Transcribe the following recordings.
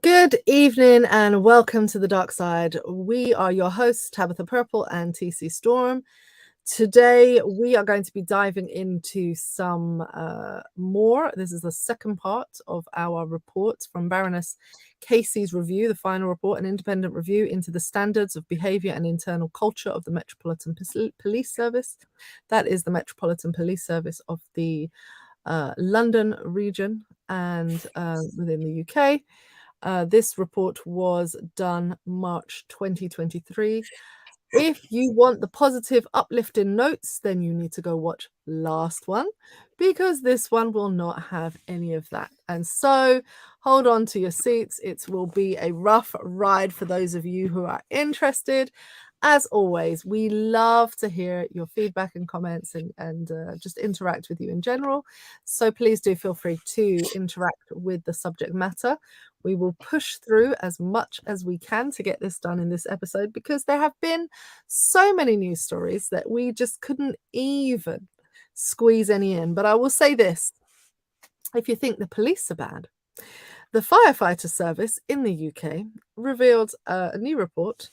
Good evening and welcome to the Darkside. We are your hosts, Tabitha Purple and TC Storm. Today we are going to be diving into some more. This is the second part of our report from Baroness Casey's review, the final report, an independent review into the standards of behaviour and internal culture of the Metropolitan Police Service. That is the Metropolitan Police Service of the London region and within the UK. This report was done March 2023. If you want the positive uplifting notes, then you need to go watch last one, because this one will not have any of that. And so hold on to your seats. It will be a rough ride for those of you who are interested. As always, we love to hear your feedback and comments and just interact with you in general. So please do feel free to interact with the subject matter. We will push through as much as we can to get this done in this episode, because there have been so many news stories that we just couldn't even squeeze any in. But I will say this: if you think the police are bad, the firefighter service in the UK revealed a new report,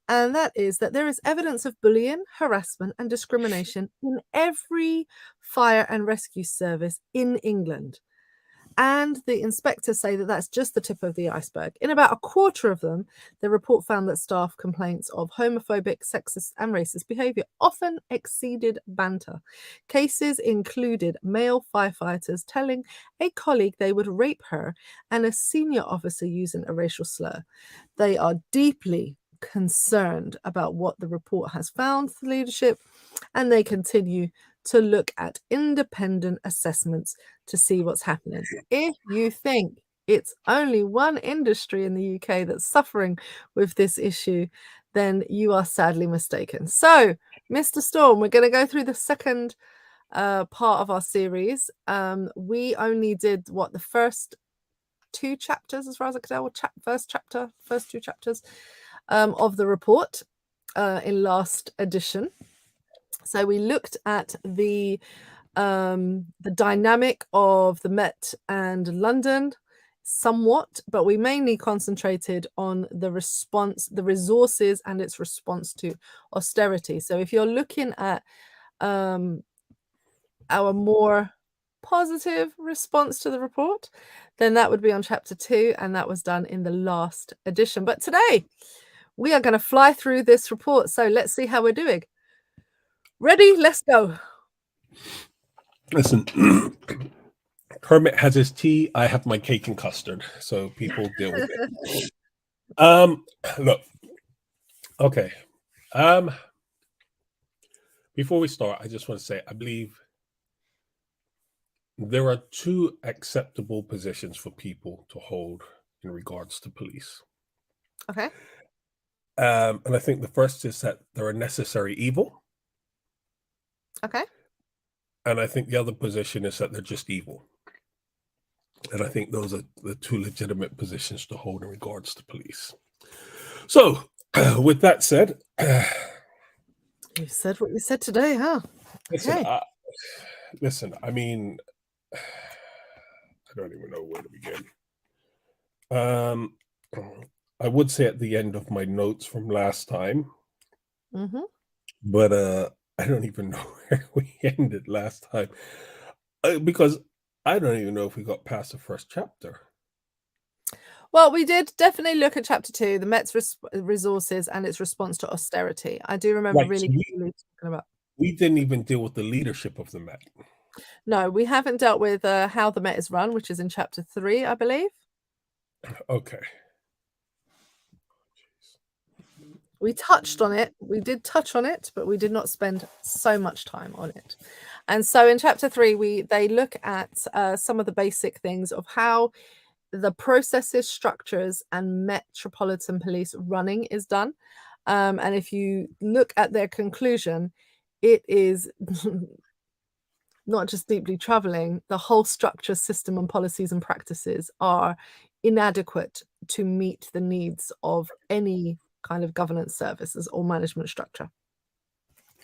and that is that there is evidence of bullying, harassment and discrimination in every fire and rescue service in England. And the inspectors say that that's just the tip of the iceberg. In about a quarter of them, the report found that staff complaints of homophobic, sexist and racist behaviour often exceeded banter. Cases included male firefighters telling a colleague they would rape her and a senior officer using a racial slur. They are deeply concerned about what the report has found for leadership, and they continue to look at independent assessments to see what's happening. If you think it's only one industry in the UK that's suffering with this issue, then you are sadly mistaken. So, Mr. Storm, we're going to go through the second part of our series. We only did the first two chapters, as far as I can tell, first two chapters of the report in last edition. So we looked at the dynamic of the Met and London somewhat, but we mainly concentrated on the resources and its response to austerity. So if you're looking at our more positive response to the report, then that would be on chapter 2, and that was done in the last edition. But today we are going to fly through this report, so let's see how we're doing. Ready? Let's go. Listen, Kermit has his tea. I have my cake and custard, so people deal with it. Look, okay. Before we start, I just want to say I believe there are two acceptable positions for people to hold in regards to police. Okay. And I think the first is that they're a necessary evil. Okay. And I think the other position is that they're just evil. And I think those are the two legitimate positions to hold in regards to police. So, with that said... you said what you said today, huh? Listen, I mean, I don't even know where to begin. I would say at the end of my notes from last time, but I don't even know where we ended last time, because I don't even know if we got past the first chapter. Well, we did definitely look at chapter 2, the Met's resources and its response to austerity. I do remember talking about. We didn't even deal with the leadership of the Met. No, we haven't dealt with how the Met is run, which is in chapter 3, I believe. Okay. We touched on it. We did touch on it, but we did not spend so much time on it. And so in chapter 3, they look at some of the basic things of how the processes, structures, and Metropolitan Police running is done. And if you look at their conclusion, it is not just deeply troubling. The whole structure, system, and policies and practices are inadequate to meet the needs of any kind of governance services or management structure.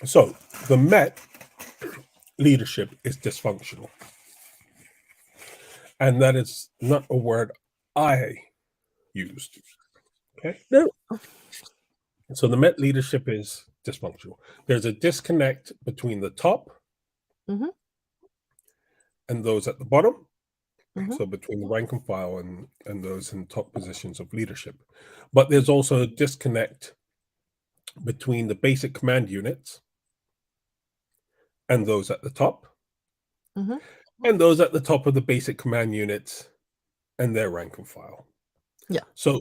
So the Met leadership is dysfunctional. And that is not a word I used. Okay. No. So the Met leadership is dysfunctional. There's a disconnect between the top Mm-hmm. and those at the bottom. Mm-hmm. So between the rank and file and those in top positions of leadership. But there's also a disconnect between the basic command units and those at the top, Mm-hmm. and those at the top of the basic command units and their rank and file. Yeah. So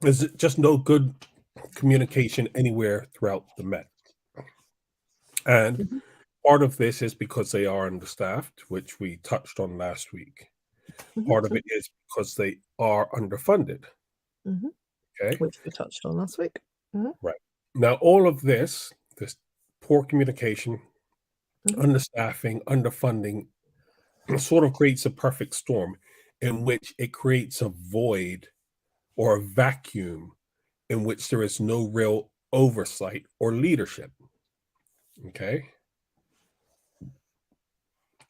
there's just no good communication anywhere throughout the Met. And Mm-hmm. part of this is because they are understaffed, which we touched on last week. Mm-hmm. Part of it is because they are underfunded. Mm-hmm. Okay. Which we touched on last week. Mm-hmm. Right. Now, all of this poor communication, Mm-hmm. understaffing, underfunding, sort of creates a perfect storm in which it creates a void or a vacuum in which there is no real oversight or leadership. Okay.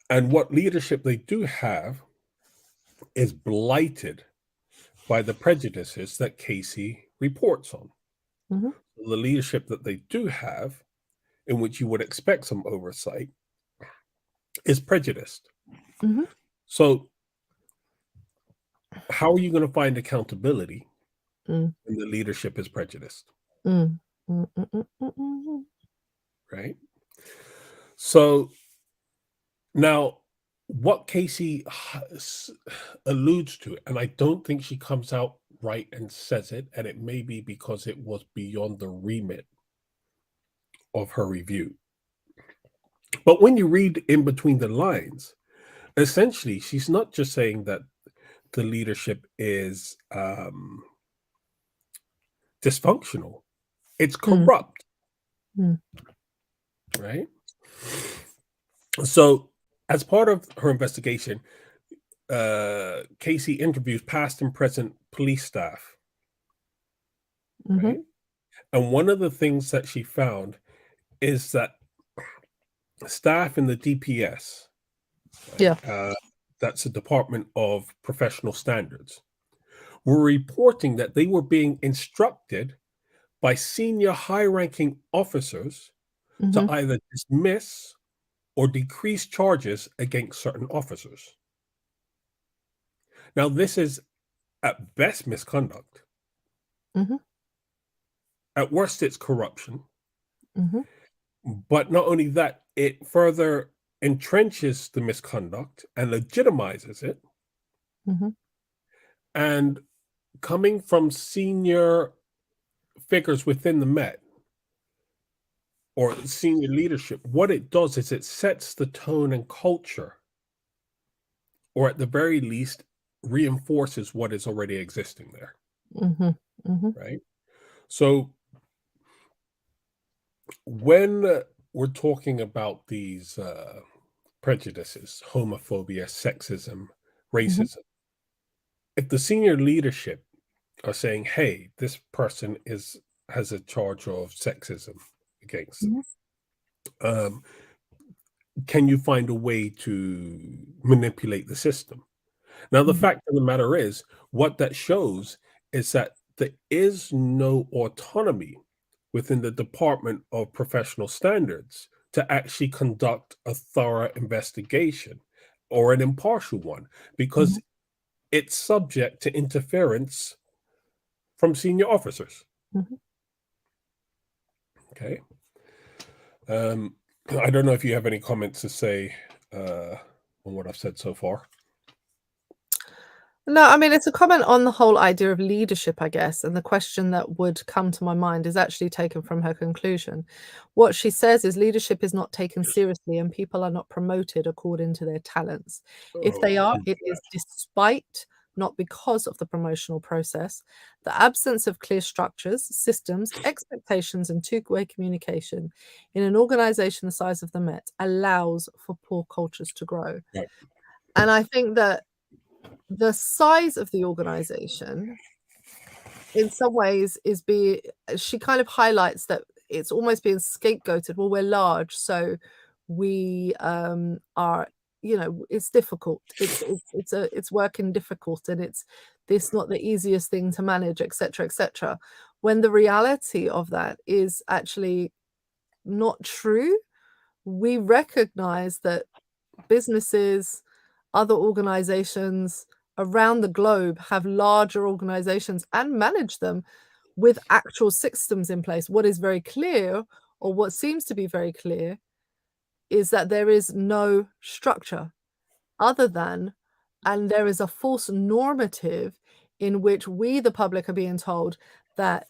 And what leadership they do have is blighted by the prejudices that Casey reports on. Mm-hmm. The leadership that they do have, in which you would expect some oversight, is prejudiced. Mm-hmm. So, how are you going to find accountability when the leadership is prejudiced? Right? So, now what Casey alludes to, and I don't think she comes out right and says it, and it may be because it was beyond the remit of her review. But when you read in between the lines, essentially, she's not just saying that the leadership is dysfunctional, it's corrupt. Right? So, as part of her investigation, Casey interviews past and present police staff. Right? And one of the things that she found is that staff in the DPS, right, that's the Department of Professional Standards, were reporting that they were being instructed by senior high-ranking officers to either dismiss or decrease charges against certain officers. Now, this is at best misconduct. At worst, it's corruption. But not only that, it further entrenches the misconduct and legitimizes it. And coming from senior figures within the Met or senior leadership, what it does is it sets the tone and culture, or at the very least, reinforces what is already existing there. Right? So when we're talking about these prejudices, homophobia, sexism, racism, if the senior leadership are saying, hey, this person has a charge of sexism against them, can you find a way to manipulate the system? Now, the fact of the matter is, what that shows is that there is no autonomy within the Department of Professional Standards to actually conduct a thorough investigation or an impartial one, because it's subject to interference from senior officers. Okay. I don't know if you have any comments to say on what I've said so far. No, I mean, it's a comment on the whole idea of leadership, I guess. And the question that would come to my mind is actually taken from her conclusion. What she says is leadership is not taken seriously and people are not promoted according to their talents. If they are, it is despite, not because of the promotional process. The absence of clear structures, systems, expectations, and two-way communication in an organization the size of the Met allows for poor cultures to grow. Right. And I think that the size of the organization in some ways she kind of highlights that it's almost being scapegoated. Well, we're large, so we are it's difficult. It's working difficult, and it's not the easiest thing to manage, etc., etc. When the reality of that is actually not true, we recognize that businesses, other organizations around the globe have larger organizations and manage them with actual systems in place. What is very clear, or what seems to be very clear, is that there is no structure other than, and there is a false normative in which we, the public, are being told that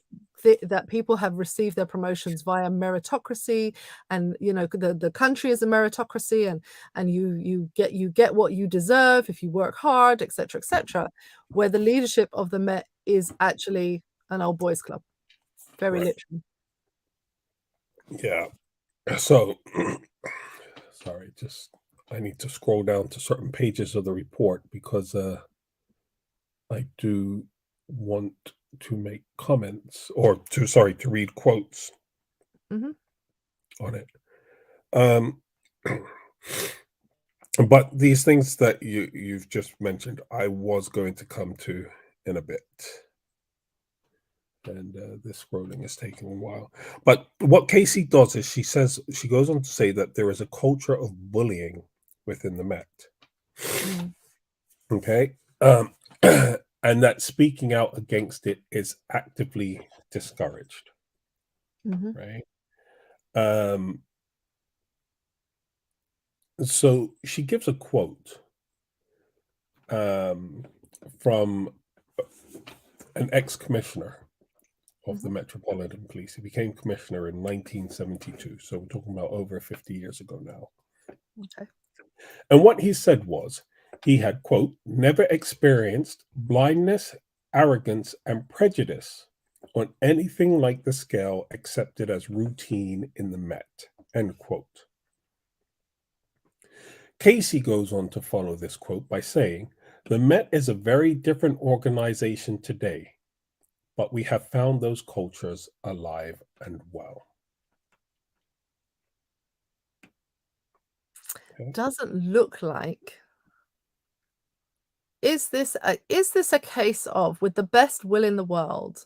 that people have received their promotions via meritocracy, and the country is a meritocracy, and you get what you deserve if you work hard, etc., etc. Where the leadership of the Met is actually an old boys club, very literally. Yeah. So, sorry, I need to scroll down to certain pages of the report because I do want to make comments, or to read quotes Mm-hmm. on it. But these things that you've just mentioned, I was going to come to in a bit. And this scrolling is taking a while. But what Casey does is she goes on to say that there is a culture of bullying within the Met. Okay. And that speaking out against it is actively discouraged. Right. So she gives a quote from an ex-commissioner of the Metropolitan Police. He became commissioner in 1972. So we're talking about over 50 years ago now. Okay. And what he said was, he had, quote, never experienced blindness, arrogance, and prejudice on anything like the scale accepted as routine in the Met, end quote. Casey goes on to follow this quote by saying, the Met is a very different organization today, but we have found those cultures alive and well. Okay. Doesn't look like. Is this a case of, with the best will in the world,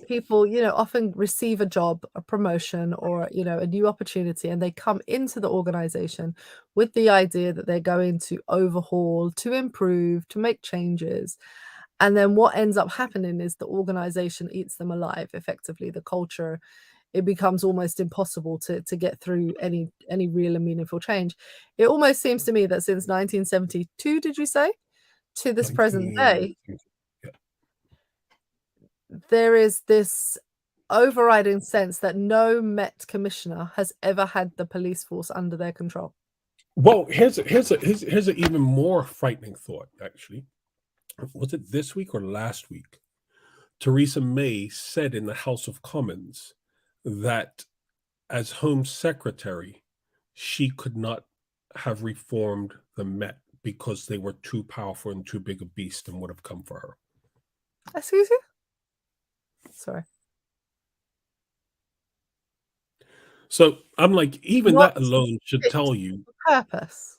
people, often receive a job, a promotion, or, a new opportunity, and they come into the organization with the idea that they're going to overhaul, to improve, to make changes. And then what ends up happening is the organization eats them alive, effectively. The culture, it becomes almost impossible to get through any real and meaningful change. It almost seems to me that since 1972, did you say, to this present day, there is this overriding sense that no Met commissioner has ever had the police force under their control. Well, here's an even more frightening thought, actually. Was it this week or last week? Theresa May said in the House of Commons that as Home Secretary, she could not have reformed the Met because they were too powerful and too big a beast and would have come for her. Excuse you? Sorry. So I'm like, even that alone should tell you purpose.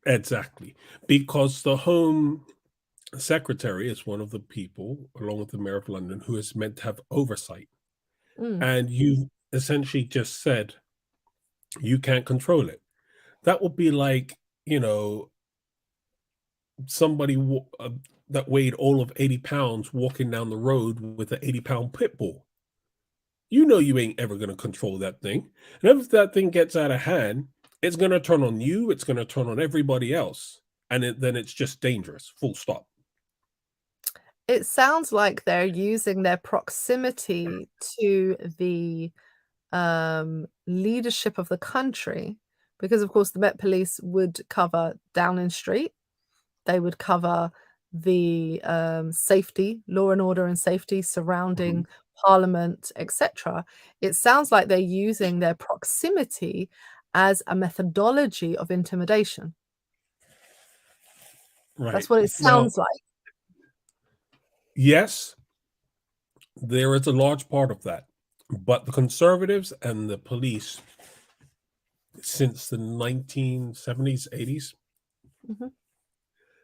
Exactly, because the Home Secretary is one of the people, along with the Mayor of London, who is meant to have oversight. And you essentially just said you can't control it. That would be like, somebody that weighed all of 80 pounds walking down the road with an 80-pound pit bull. You ain't ever going to control that thing. And if that thing gets out of hand, it's going to turn on you. It's going to turn on everybody else. And then it's just dangerous, full stop. It sounds like they're using their proximity to the leadership of the country, because, of course, the Met Police would cover Downing Street. They would cover the safety, law and order and safety surrounding Parliament, etc. It sounds like they're using their proximity as a methodology of intimidation. Right. That's what it sounds like. Yes, there is a large part of that. But the Conservatives and the police, since the 1970s, 80s,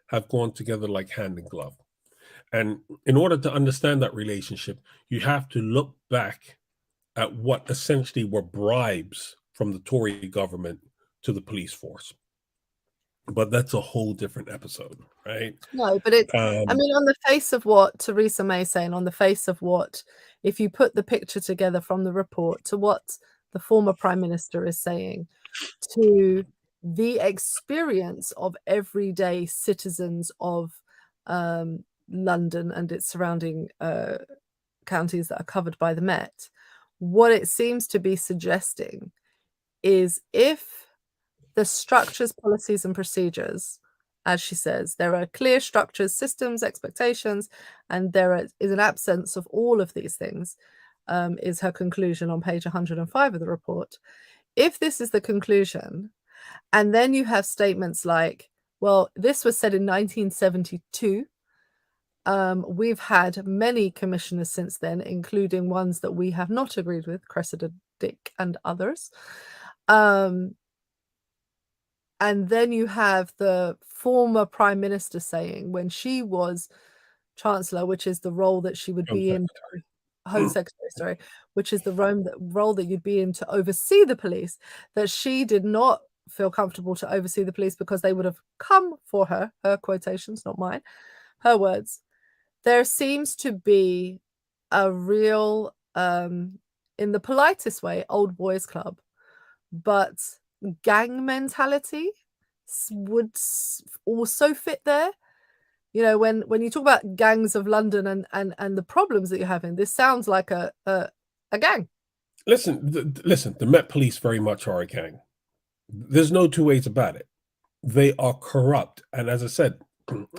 have gone together like hand in glove. And in order to understand that relationship, you have to look back at what essentially were bribes from the Tory government to the police force. But that's a whole different episode, right? No, but it's, I mean, on the face of what Theresa May is saying, on the face of what, if you put the picture together from the report to what the former Prime Minister is saying, to the experience of everyday citizens of London and its surrounding counties that are covered by the Met, what it seems to be suggesting is if the structures, policies, and procedures, as she says, there are clear structures, systems, expectations, and there is an absence of all of these things, is her conclusion on page 105 of the report. If this is the conclusion, and then you have statements like, well, this was said in 1972. We've had many commissioners since then, including ones that we have not agreed with, Cressida Dick and others. And then you have the former Prime Minister saying, when she was Chancellor, which is the role that she would be in, Home Secretary, sorry, which is the role that you'd be in to oversee the police, that she did not feel comfortable to oversee the police because they would have come for her quotations, not mine, her words. There seems to be a real, in the politest way, old boys club, but gang mentality would also fit there. You know, when you talk about gangs of London and the problems that you're having, this sounds like a gang. Listen, the Met Police very much are a gang. There's no two ways about it. They are corrupt, and as I said,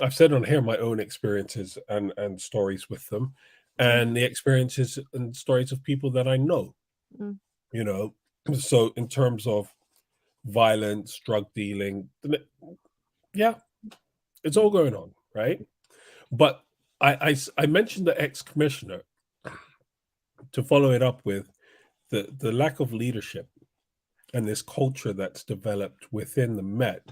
I've said on here my own experiences and stories with them, and the experiences and stories of people that I know. You know, so in terms of violence, drug dealing, yeah, it's all going on, right? But I mentioned the ex-commissioner to follow it up with the lack of leadership and this culture that's developed within the Met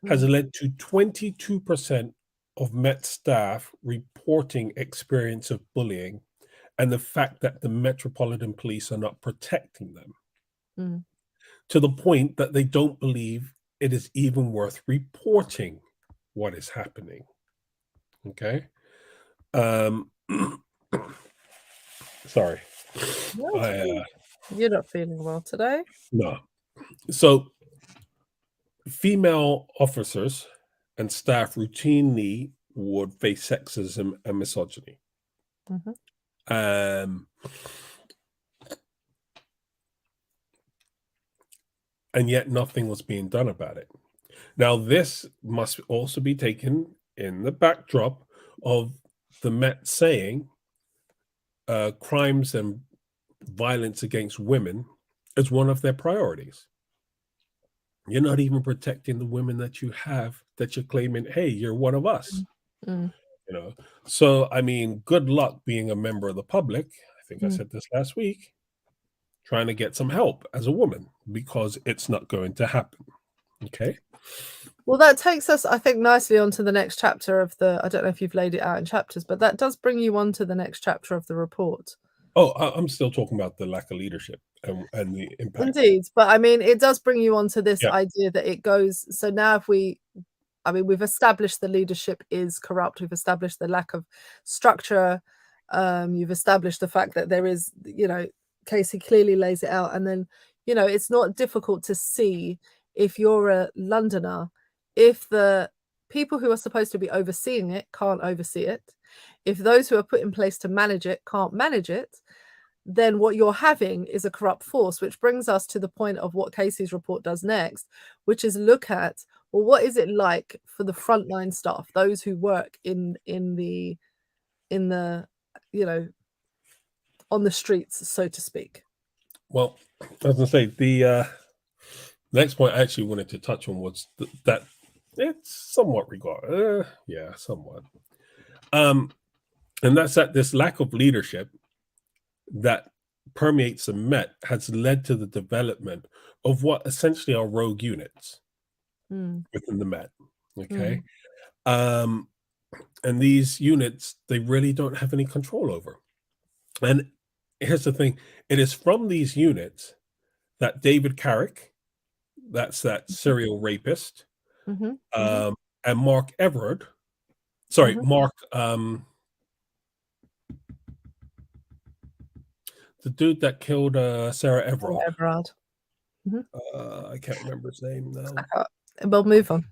has led to 22% of Met staff reporting experience of bullying, and the fact that the Metropolitan Police are not protecting them. To the point that they don't believe it is even worth reporting what is happening. Okay. Sorry. You're not feeling well today? No. So female officers and staff routinely would face sexism and misogyny. And yet nothing was being done about it. Now, this must also be taken in the backdrop of the Met saying crimes and violence against women is one of their priorities. You're not even protecting the women that you have, that you're claiming, hey, you're one of us. You know, so I mean, good luck being a member of the public. I think I said this last week, trying to get some help as a woman, because it's not going to happen. Okay. Well, that takes us, I think, nicely onto the next chapter of I don't know if you've laid it out in chapters, but that does bring you on to the next chapter of the report. Oh, I'm still talking about the lack of leadership and the impact. Indeed. But I mean, it does bring you on to this idea that it goes. So now if we've established the leadership is corrupt. We've established the lack of structure. You've established the fact that there is, you know, Casey clearly lays it out. And then, you know, it's not difficult to see, if you're a Londoner, if the people who are supposed to be overseeing it can't oversee it, if those who are put in place to manage it can't manage it, then what you're having is a corrupt force, which brings us to the point of what Casey's report does next, which is look at, well, what is it like for the frontline staff, those who work in the you know, on the streets, so to speak. Well, as I say, the next point I actually wanted to touch on was that it's somewhat somewhat. And that's that this lack of leadership that permeates the Met has led to the development of what essentially are rogue units within the Met. Okay. And these units, they really don't have any control over. And here's the thing, it is from these units that David Carrick, that's that serial rapist, and Mark Everard, Mark, the dude that killed Sarah Everard. I can't remember his name now. We'll move on.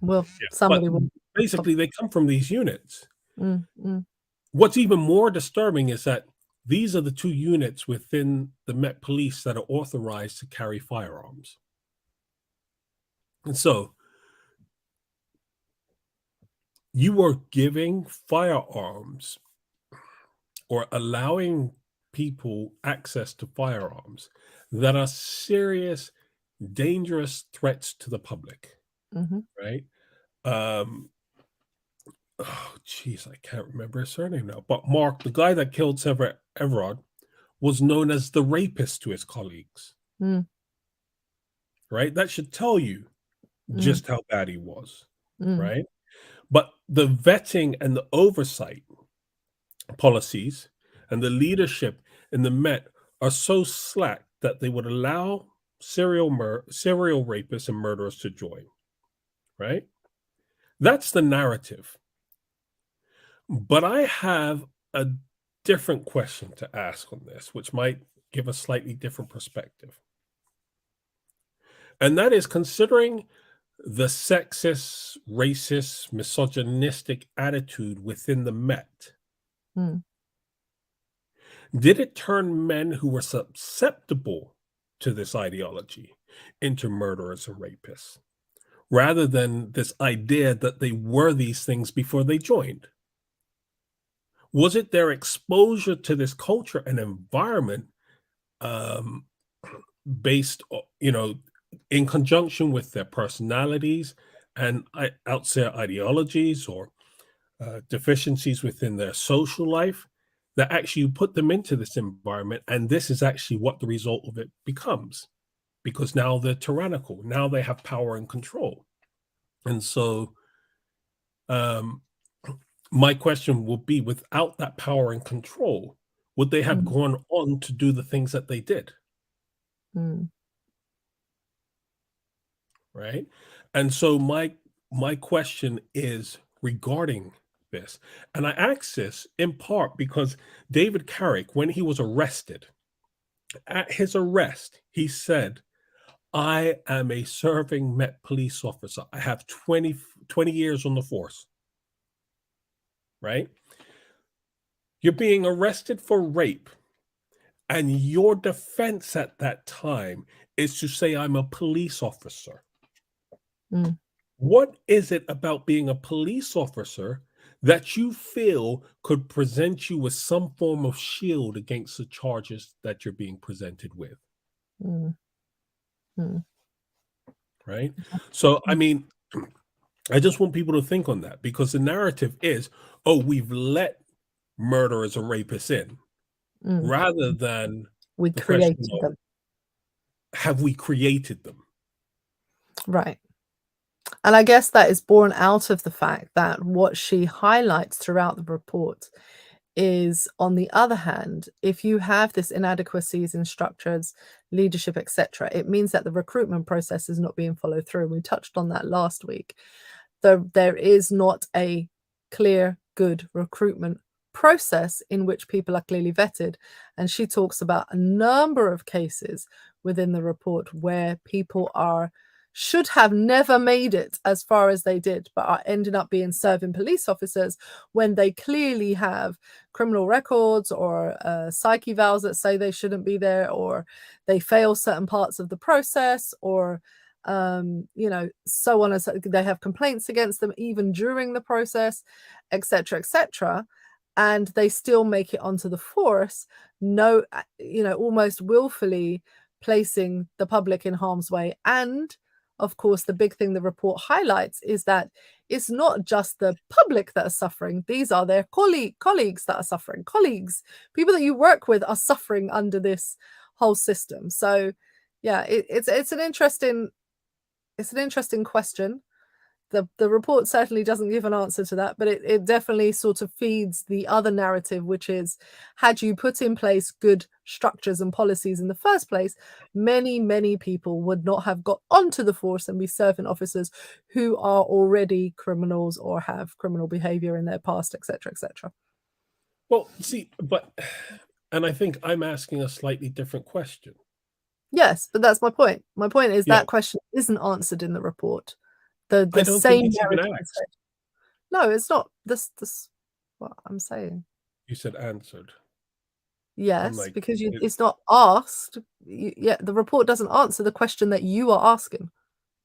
Somebody will. Basically, they come from these units. What's even more disturbing is that these are the two units within the Met Police that are authorized to carry firearms. And so you are giving firearms or allowing people access to firearms that are serious, dangerous threats to the public, right? Oh, geez, I can't remember his surname now. But Mark, the guy that killed Sarah Everard, was known as the rapist to his colleagues. Right? That should tell you just how bad he was. Right? But the vetting and the oversight policies and the leadership in the Met are so slack that they would allow serial rapists and murderers to join. Right? That's the narrative. But I have a different question to ask on this, which might give a slightly different perspective. And that is, considering the sexist, racist, misogynistic attitude within the Met, did it turn men who were susceptible to this ideology into murderers and rapists, rather than this idea that they were these things before they joined? Was it their exposure to this culture and environment, based, in conjunction with their personalities and outside ideologies or deficiencies within their social life, that actually put them into this environment? And this is actually what the result of it becomes, because now they're tyrannical. Now they have power and control. And so, my question will be, without that power and control, would they have gone on to do the things that they did? Right? And so my question is regarding this. And I ask this in part because David Carrick, when he was arrested, at his arrest, he said, "I am a serving Met police officer. I have 20 years on the force." Right? You're being arrested for rape, and your defense at that time is to say, "I'm a police officer." What is it about being a police officer that you feel could present you with some form of shield against the charges that you're being presented with? Right? So, I mean, I just want people to think on that, because the narrative is, oh, we've let murderers and rapists in, rather than we created them. Have we created them? Right. And I guess that is born out of the fact that what she highlights throughout the report is, on the other hand, if you have this inadequacies in structures, leadership, etc., it means that the recruitment process is not being followed through. We touched on that last week. There is not a clear, good recruitment process in which people are clearly vetted. And she talks about a number of cases within the report where people should have never made it as far as they did, but are ending up being serving police officers when they clearly have criminal records or psych evals that say they shouldn't be there, or they fail certain parts of the process, or so on, as they have complaints against them even during the process, etc., and they still make it onto the force, almost willfully placing the public in harm's way. And of course, the big thing the report highlights is that it's not just the public that are suffering. These are their colleagues that are suffering. People that you work with are suffering under this whole system. So, yeah, it's an interesting question. the report certainly doesn't give an answer to that, but it definitely sort of feeds the other narrative, which is, had you put in place good structures and policies in the first place, many people would not have got onto the force and be serving officers who are already criminals or have criminal behavior in their past, etc., etc. Well, see, and I think I'm asking a slightly different question. Yes, but that's my point. My point is Yeah. that question isn't answered in the report. The I don't same think it's even narrative is asked. said. No, it's not. This what I'm saying. You said answered. Yes, like, because it's not asked. Yeah, the report doesn't answer the question that you are asking.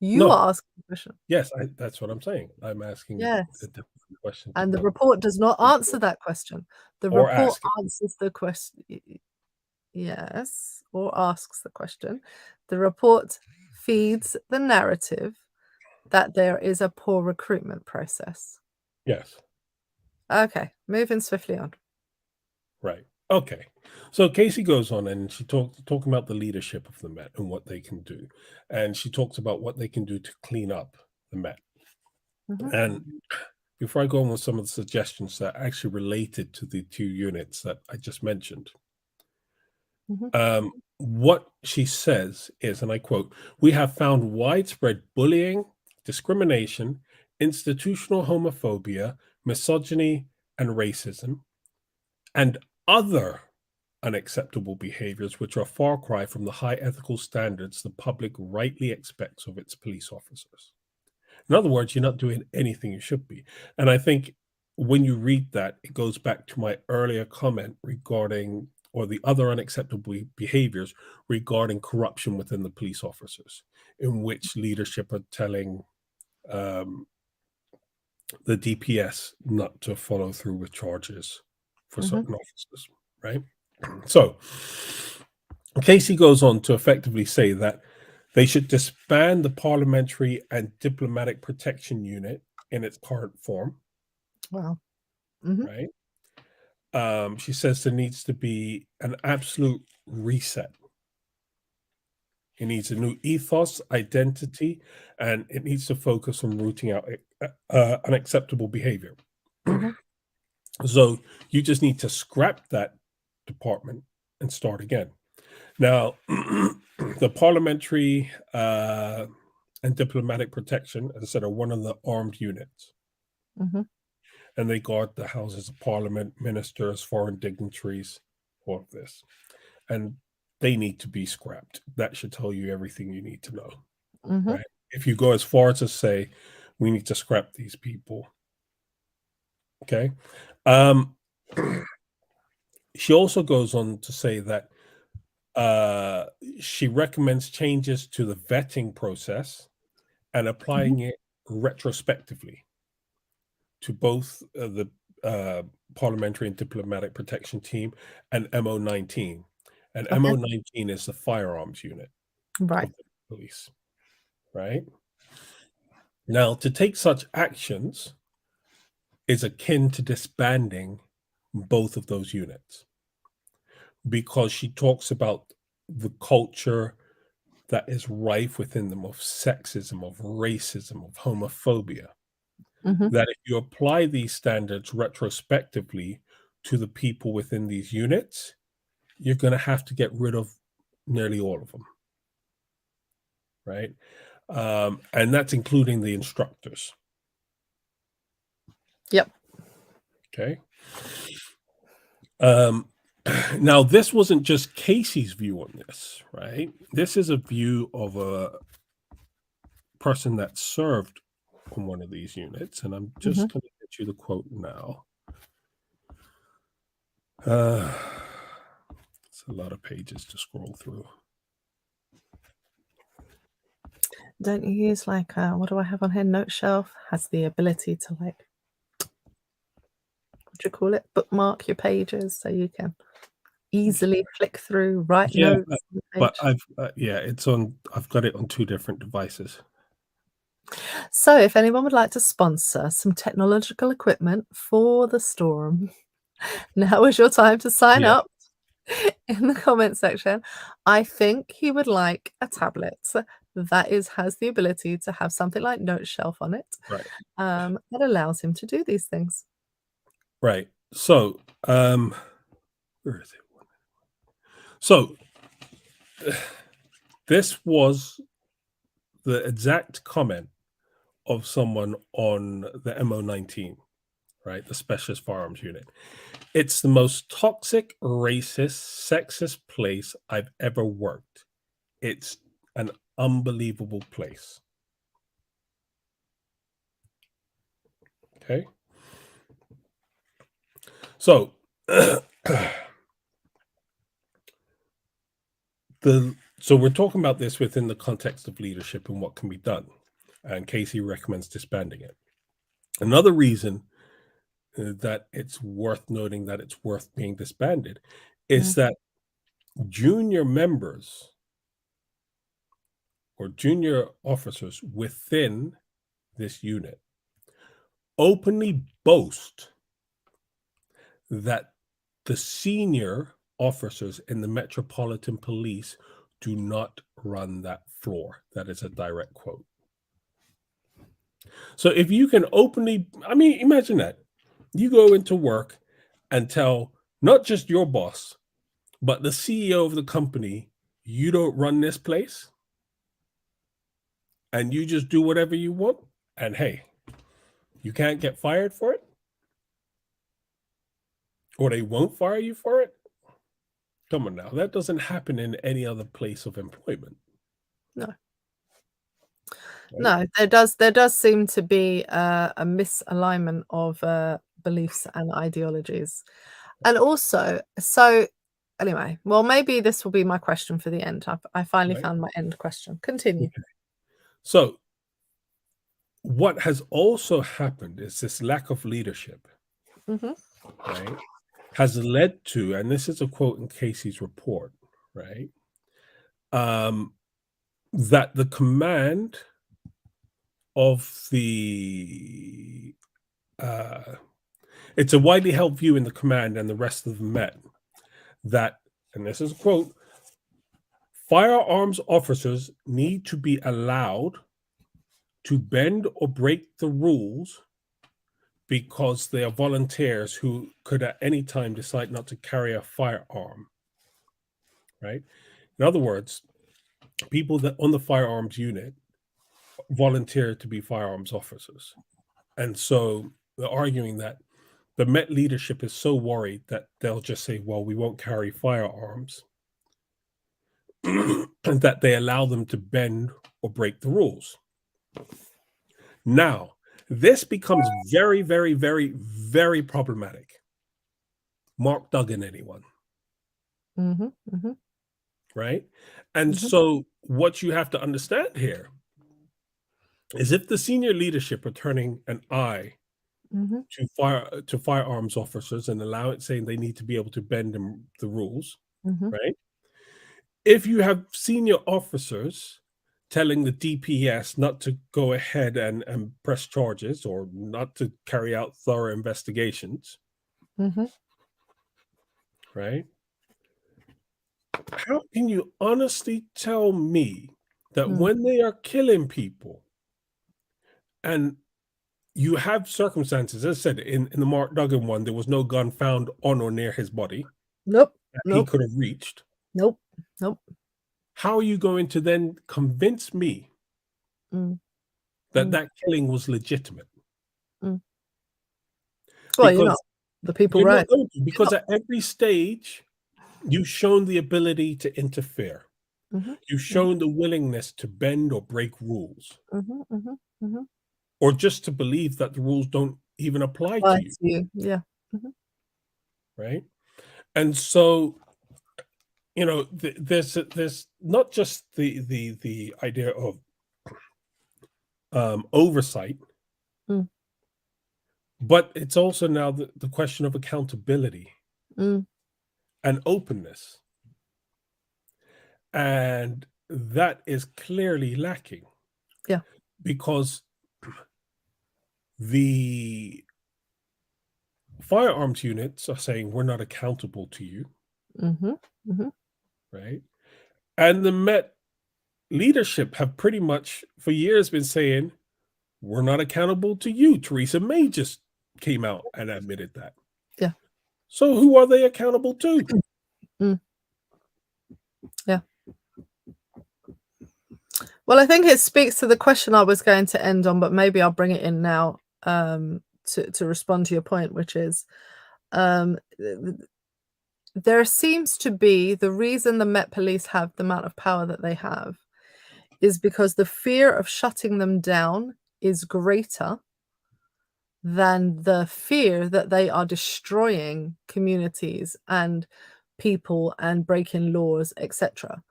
You No. are asking the question. Yes, that's what I'm saying. I'm asking Yes. a different question. And the report does not answer that question. The Or report ask it. answers the question. Yes, or asks the question. The report feeds the narrative that there is a poor recruitment process. Yes. Okay, moving swiftly on. Right. Okay. So Casey goes on and she talking about the leadership of the Met and what they can do. And she talks about what they can do to clean up the Met. And before I go on with some of the suggestions that are actually related to the two units that I just mentioned, what she says is, and I quote, "We have found widespread bullying, discrimination, institutional homophobia, misogyny, and racism, and other unacceptable behaviors which are a far cry from the high ethical standards the public rightly expects of its police officers." In other words, you're not doing anything you should be. And I think when you read that, it goes back to my earlier comment regarding, or the other unacceptable behaviors regarding corruption within the police officers, in which leadership are telling the DPS not to follow through with charges for certain officers, right? So Casey goes on to effectively say that they should disband the Parliamentary and Diplomatic Protection Unit in its current form. Wow. Right? She says there needs to be an absolute reset. It needs a new ethos, identity, and it needs to focus on rooting out unacceptable behavior. So you just need to scrap that department and start again. Now, the Parliamentary and Diplomatic Protection, as I said, are one of the armed units. And they guard the Houses of Parliament, ministers, foreign dignitaries, all of this. And they need to be scrapped. That should tell you everything you need to know. Right? If you go as far as to say, we need to scrap these people. Okay. She also goes on to say that she recommends changes to the vetting process and applying it retrospectively to both the Parliamentary and Diplomatic Protection Team and MO19. And MO19 is the firearms unit of the police, right? Now, to take such actions is akin to disbanding both of those units, because she talks about the culture that is rife within them of sexism, of racism, of homophobia. That if you apply these standards retrospectively to the people within these units, you're going to have to get rid of nearly all of them. Right? And that's including the instructors. Yep. Okay. Now, this wasn't just Casey's view on this, right? This is a view of a person that served on one of these units, and I'm just going to get you the quote now. It's a lot of pages to scroll through. Don't you use like what do I have on here? Note shelf has the ability to like, what do you call it? Bookmark your pages so you can easily flick through, write notes. But I've it's on. I've got it on two different devices. So if anyone would like to sponsor some technological equipment for the Storm, now is your time to sign up in the comment section. I think he would like a tablet that has the ability to have something like note shelf on it, Right. that allows him to do these things. Right. So, where is it? So, this was the exact comment of someone on the MO19, right? The Specialist Firearms Unit. It's the most toxic, racist, sexist place I've ever worked. It's an unbelievable place. Okay. So, so we're talking about this within the context of leadership and what can be done. And Casey recommends disbanding it. Another reason that it's worth noting that it's worth being disbanded is that junior members or junior officers within this unit openly boast that the senior officers in the Metropolitan Police do not run that floor. That is a direct quote. So if you can openly, I mean, imagine that. You go into work and tell not just your boss, but the CEO of the company, you don't run this place and you just do whatever you want. And hey, you can't get fired for it, or they won't fire you for it. Come on now, that doesn't happen in any other place of employment. No. Right? No, there does seem to be a misalignment of beliefs and ideologies. And also, so anyway, well, maybe this will be my question for the end. I finally found my end question. Continue. Okay. So what has also happened is this lack of leadership, right, has led to, and this is a quote in Casey's report, right, that the command of the it's a widely held view in the command and the rest of the Met that, and this is a quote, firearms officers need to be allowed to bend or break the rules because they are volunteers who could at any time decide not to carry a firearm, right? In other words, people that on the firearms unit volunteer to be firearms officers. And so they're arguing that the Met leadership is so worried that they'll just say, well, we won't carry firearms, and that they allow them to bend or break the rules. Now, this becomes very, very, very, very problematic. Mark Duggan, anyone? Right? And so what you have to understand here is if the senior leadership are turning an eye to firearms officers and allow it, saying they need to be able to bend the rules, right? If you have senior officers telling the DPS not to go ahead and press charges or not to carry out thorough investigations, right? How can you honestly tell me that when they are killing people and you have circumstances, as I said, in the Mark Duggan one, there was no gun found on or near his body that he could have reached. Nope. How are you going to then convince me that that killing was legitimate? Well, you're not. The people, you're right? not going to, because at every stage, you've shown the ability to interfere. You've shown the willingness to bend or break rules, or just to believe that the rules don't even apply to you. Yeah. Right? And so, you know, there's not just the idea of oversight, but it's also now the question of accountability and openness. And that is clearly lacking. Yeah. Because the firearms units are saying we're not accountable to you. Right? And the Met leadership have pretty much for years been saying, we're not accountable to you. Theresa May just came out and admitted that. Yeah. So who are they accountable to? Yeah. Well, I think it speaks to the question I was going to end on, but maybe I'll bring it in now to respond to your point, which is there seems to be the reason the Met Police have the amount of power that they have is because the fear of shutting them down is greater than the fear that they are destroying communities and people and breaking laws, etc.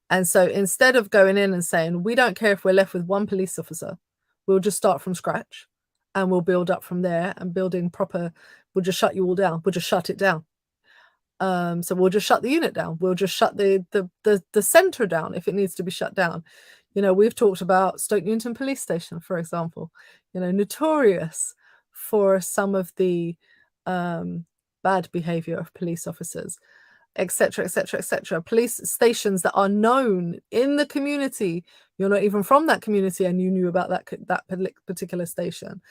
And so instead of going in and saying, we don't care if we're left with one police officer, we'll just start from scratch and we'll build up from there, and building proper, we'll just shut you all down. We'll just shut it down. So we'll just shut the unit down. We'll just shut the center down if it needs to be shut down. You know, we've talked about Stoke Newington Police Station, for example, you know, notorious for some of the bad behavior of police officers, etc., etc., etc. Police stations that are known in the community. You're not even from that community and you knew about that particular station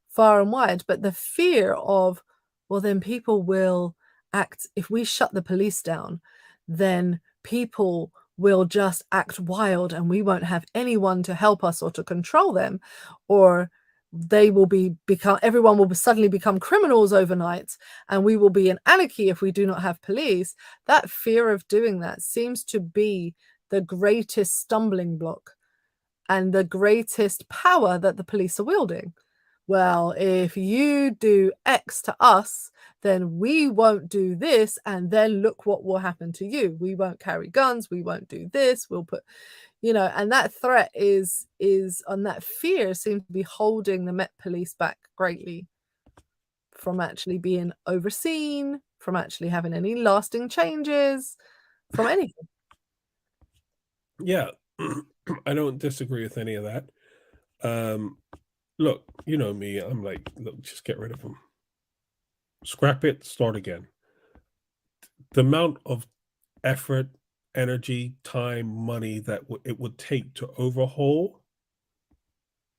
far and wide. But the fear of, well, then people will act, if we shut the police down, then people will just act wild and we won't have anyone to help us or to control them, or they will everyone will suddenly become criminals overnight and we will be in anarchy if we do not have police. That fear of doing that seems to be the greatest stumbling block and the greatest power that the police are wielding. Well, if you do X to us, then we won't do this, and then look what will happen to you. We won't carry guns, we won't do this, we'll put, you know, and that threat is on that fear seems to be holding the Met Police back greatly from actually being overseen, from actually having any lasting changes, from anything. Yeah, I don't disagree with any of that. Look, you know me, I'm like, look, just get rid of them. Scrap it, start again. The amount of effort, energy, time, money that it would take to overhaul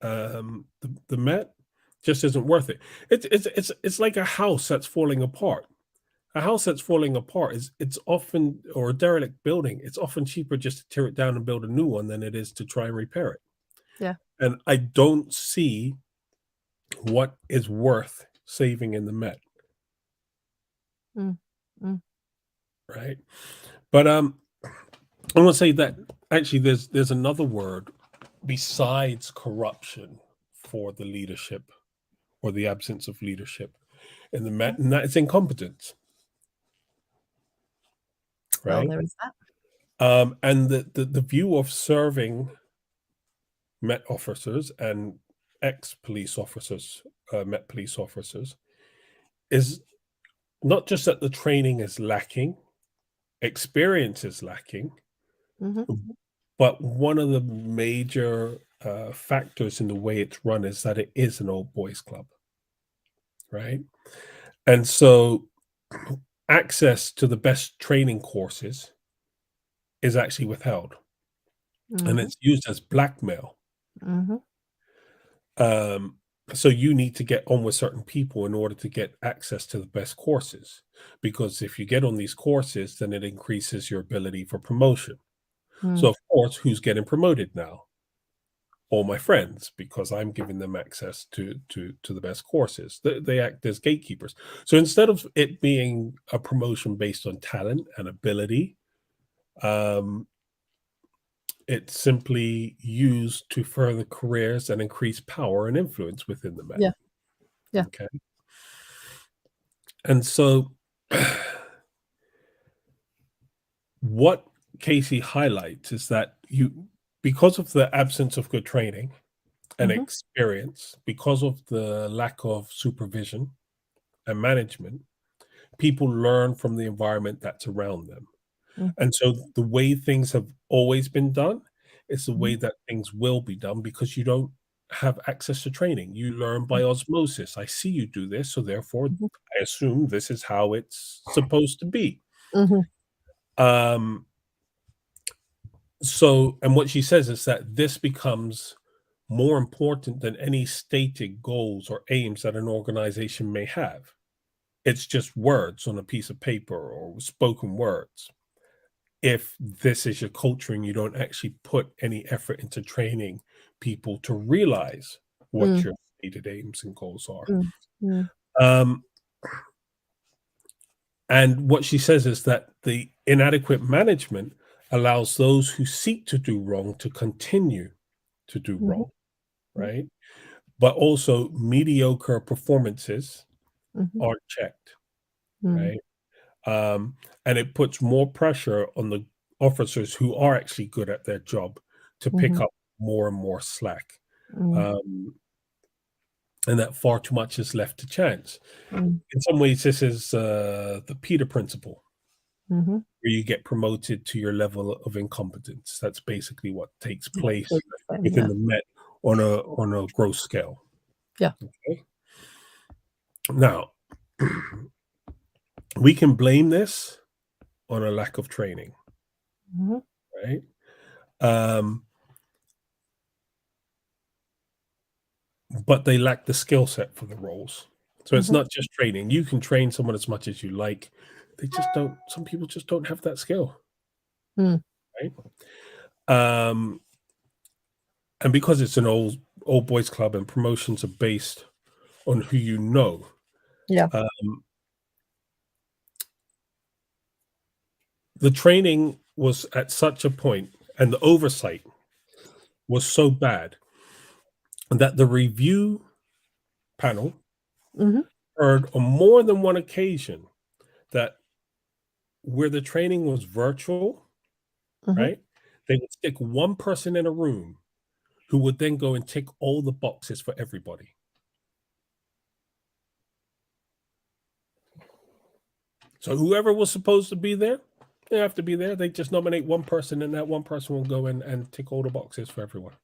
the Met just isn't worth it. It's like a house that's falling apart. A house that's falling apart it's often, or a derelict building, it's often cheaper just to tear it down and build a new one than it is to try and repair it. Yeah. And I don't see what is worth saving in the Met. Right. But I want to say that actually there's another word besides corruption for the leadership or the absence of leadership in the Met, and that is incompetence. Right. Well, there is that. And the view of serving Met officers and ex-police officers, Met police officers, is not just that the training is lacking, experience is lacking, but one of the major factors in the way it's run is that it is an old boys club, right? And so access to the best training courses is actually withheld, and it's used as blackmail. So you need to get on with certain people in order to get access to the best courses, because if you get on these courses, then it increases your ability for promotion. So of course, who's getting promoted now? All my friends, because I'm giving them access to the best courses. They act as gatekeepers. So instead of it being a promotion based on talent and ability, it's simply used to further careers and increase power and influence within the Met. Yeah. Okay. And so what Casey highlights is that because of the absence of good training and experience, because of the lack of supervision and management, people learn from the environment that's around them. And so the way things have always been done is the way that things will be done, because you don't have access to training. You learn by osmosis. I see you do this, so therefore I assume this is how it's supposed to be. So, and what she says is that this becomes more important than any stated goals or aims that an organization may have. It's just words on a piece of paper or spoken words. If this is your culture and you don't actually put any effort into training people to realize what your stated aims and goals are. And what she says is that the inadequate management allows those who seek to do wrong to continue to do wrong, right? But also mediocre performances aren't checked, right? And it puts more pressure on the officers who are actually good at their job to pick up more and more slack. And that far too much is left to chance. In some ways, this is the Peter principle, where you get promoted to your level of incompetence. That's basically what takes place within the Met on a growth scale. Yeah. Okay. Now, we can blame this on a lack of training, right? But they lack the skill set for the roles. So it's not just training. You can train someone as much as you like. They just don't. Some people just don't have that skill, right? And because it's an old boys club and promotions are based on who you know. Yeah. The training was at such a point, and the oversight was so bad that the review panel heard on more than one occasion that where the training was virtual, right? They would stick one person in a room who would then go and tick all the boxes for everybody. So whoever was supposed to be there, they have to be there. They just nominate one person, and that one person will go in and tick all the boxes for everyone.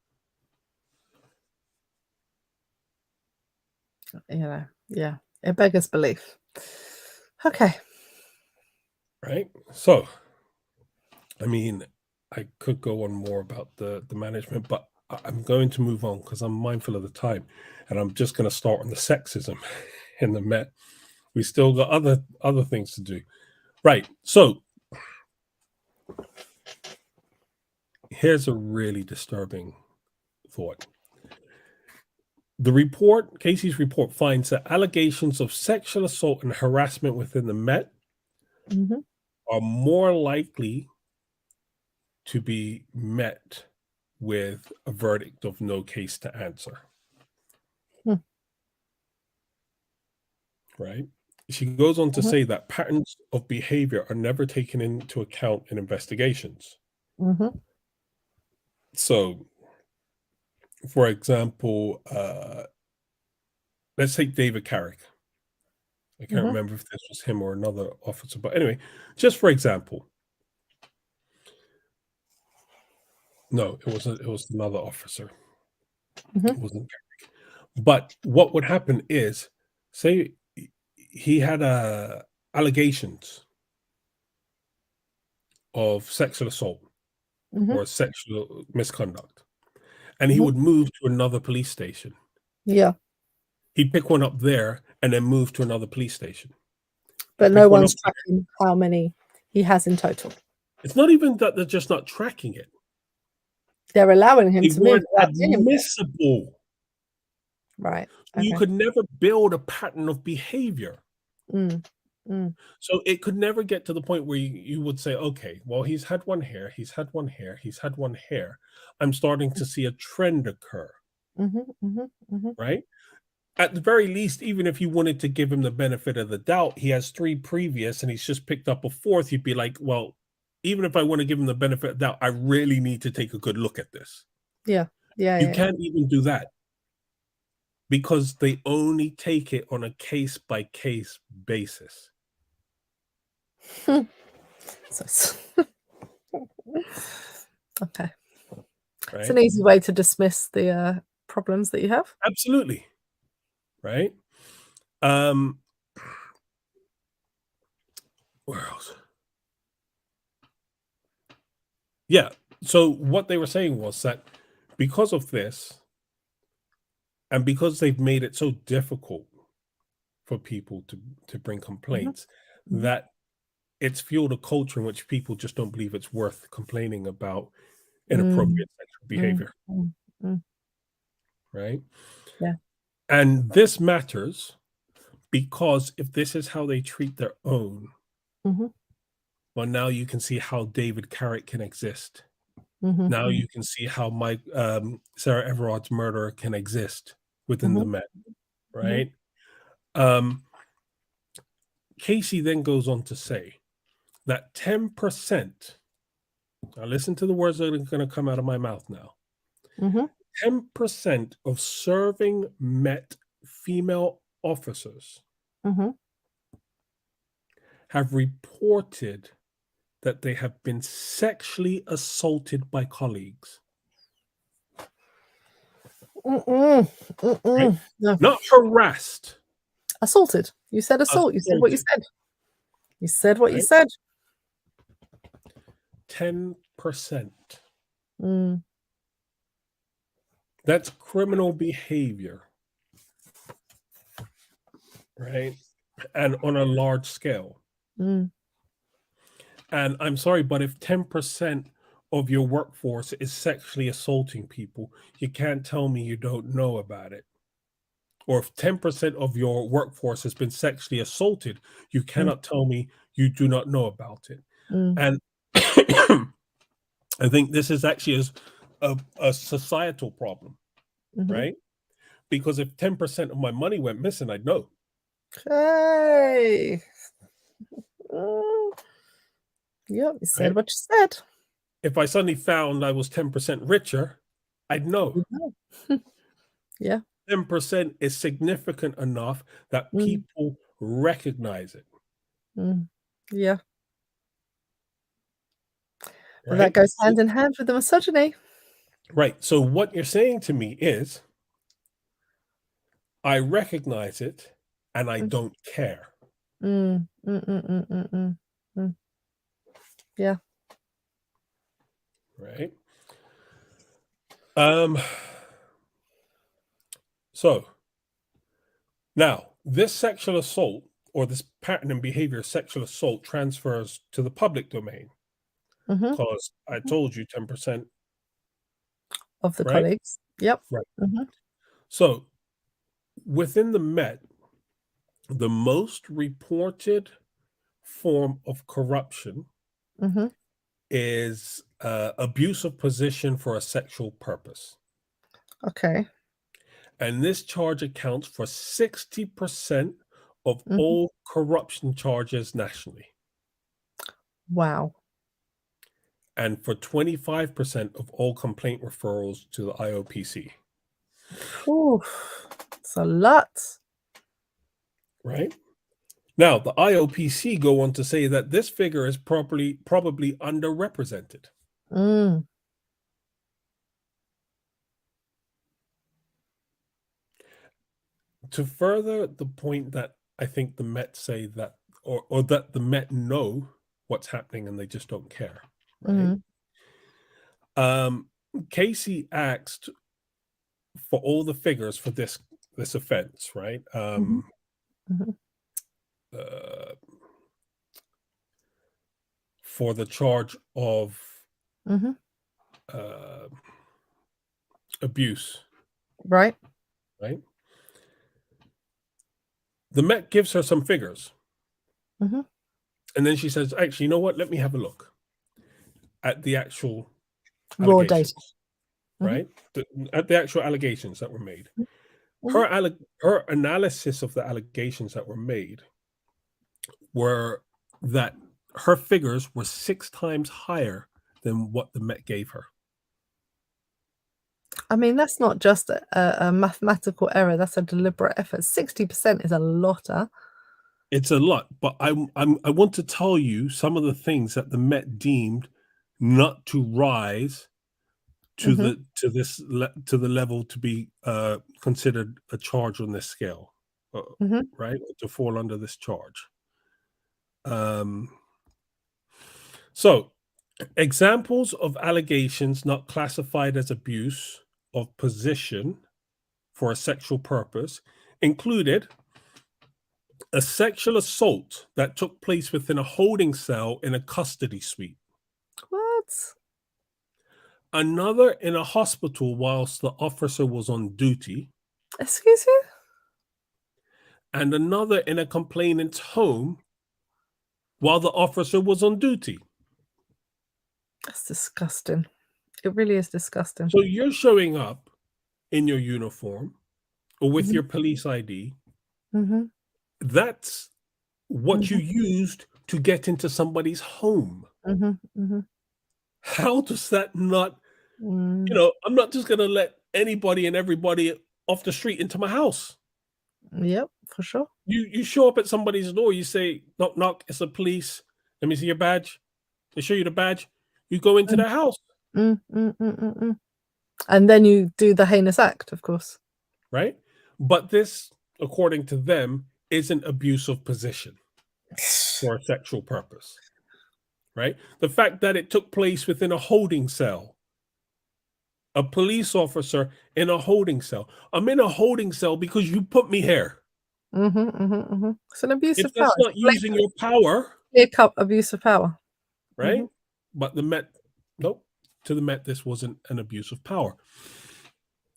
Yeah, it beggars belief. Okay. Right. So, I mean, I could go on more about the management, but I'm going to move on because I'm mindful of the time, and I'm just going to start on the sexism in the Met. We still got other things to do. Right. So here's a really disturbing thought. The report, Casey's report, finds that allegations of sexual assault and harassment within the Met are more likely to be met with a verdict of no case to answer. Right? She goes on to say that patterns of behavior are never taken into account in investigations. So, for example, let's take David Carrick. I can't remember if this was him or another officer, but anyway, just for example. No, it wasn't. It was another officer. It wasn't Carrick. But what would happen is, say he had allegations of sexual assault or sexual misconduct, and he would move to another police station. Yeah. He'd pick one up there and then move to another police station. But no one's tracking how many he has in total. It's not even that they're just not tracking it. They're allowing him to move. Admissible. Right. Okay. You could never build a pattern of behavior. So it could never get to the point where you would say, okay, well, he's had one here, he's had one here, he's had one here. I'm starting to see a trend occur. Right? At the very least, even if you wanted to give him the benefit of the doubt, he has 3 previous and he's just picked up a 4th, you'd be like, well, even if I want to give him the benefit of the doubt, I really need to take a good look at this. Yeah. You can't even do that because they only take it on a case-by-case basis. Okay. Right? It's an easy way to dismiss the problems that you have. Absolutely. Right? Where else? Yeah. So what they were saying was that because of this, and because they've made it so difficult for people to bring complaints, that it's fueled a culture in which people just don't believe it's worth complaining about inappropriate sexual behavior. Right? Yeah. And this matters because if this is how they treat their own, well, now you can see how David Carrick can exist. Now you can see how Sarah Everard's murderer can exist within the Met, right? Casey then goes on to say that 10%, now listen to the words that are going to come out of my mouth now, 10% of serving Met female officers have reported that they have been sexually assaulted by colleagues. Right? No. Not harassed. Assaulted. You said assault. You said what you said. You said what you said. 10%. That's criminal behavior. Right? And on a large scale. And I'm sorry, but if 10% of your workforce is sexually assaulting people, you can't tell me you don't know about it. Or if 10% of your workforce has been sexually assaulted, you cannot tell me you do not know about it. And I think this is actually a societal problem, right? Because if 10% of my money went missing, I'd know. Hey. Yep, you said what you said. If I suddenly found I was 10% richer, I'd know. Yeah. 10% is significant enough that people recognize it. Yeah. Right? But that goes hand in hand with the misogyny. Right. So what you're saying to me is, I recognize it and I don't care. Yeah. Right. So now this sexual assault, or this pattern and behavior of sexual assault, transfers to the public domain. Because I told you 10% of the colleagues. Yep. Right. So within the Met, the most reported form of corruption is abuse of position for a sexual purpose. Okay. And this charge accounts for 60% of all corruption charges nationally. Wow. And for 25% of all complaint referrals to the IOPC. It's a lot. Right? Now, the IOPC go on to say that this figure is probably underrepresented. To further the point that I think the Met say that, or that the Met know what's happening and they just don't care. Right? Casey asked for all the figures for this offense, right? For the charge of abuse. Right. The Met gives her some figures. And then she says, actually, you know what? Let me have a look at the actual raw data. Right? At the actual allegations that were made. Her analysis of the allegations that were made were that her figures were 6 times higher than what the Met gave her. I mean, that's not just a mathematical error. That's a deliberate effort. 60% is a lot. It's a lot, but I want to tell you some of the things that the Met deemed not to rise to the level to be considered a charge on this scale, right? To fall under this charge. So Examples of allegations not classified as abuse of position for a sexual purpose included a sexual assault that took place within a holding cell in a custody suite. What? Another in a hospital whilst the officer was on duty. Excuse you? And another in a complainant's home while the officer was on duty. That's disgusting. It really is disgusting. So you're showing up in your uniform or with your police ID. That's what you used to get into somebody's home. How does that not, I'm not just going to let anybody and everybody off the street into my house. Yep, for sure. You show up at somebody's door, you say, knock, knock, it's the police. Let me see your badge. They show you the badge. You go into their house. And then you do the heinous act, of course. Right? But this, according to them, isn't abuse of position for a sexual purpose. Right? The fact that it took place within a holding cell, a police officer in a holding cell. I'm in a holding cell because you put me here. It's an abuse of power. If that's not using your power, clear cut abuse of power, right? But the Met, nope. To the Met, this wasn't an abuse of power.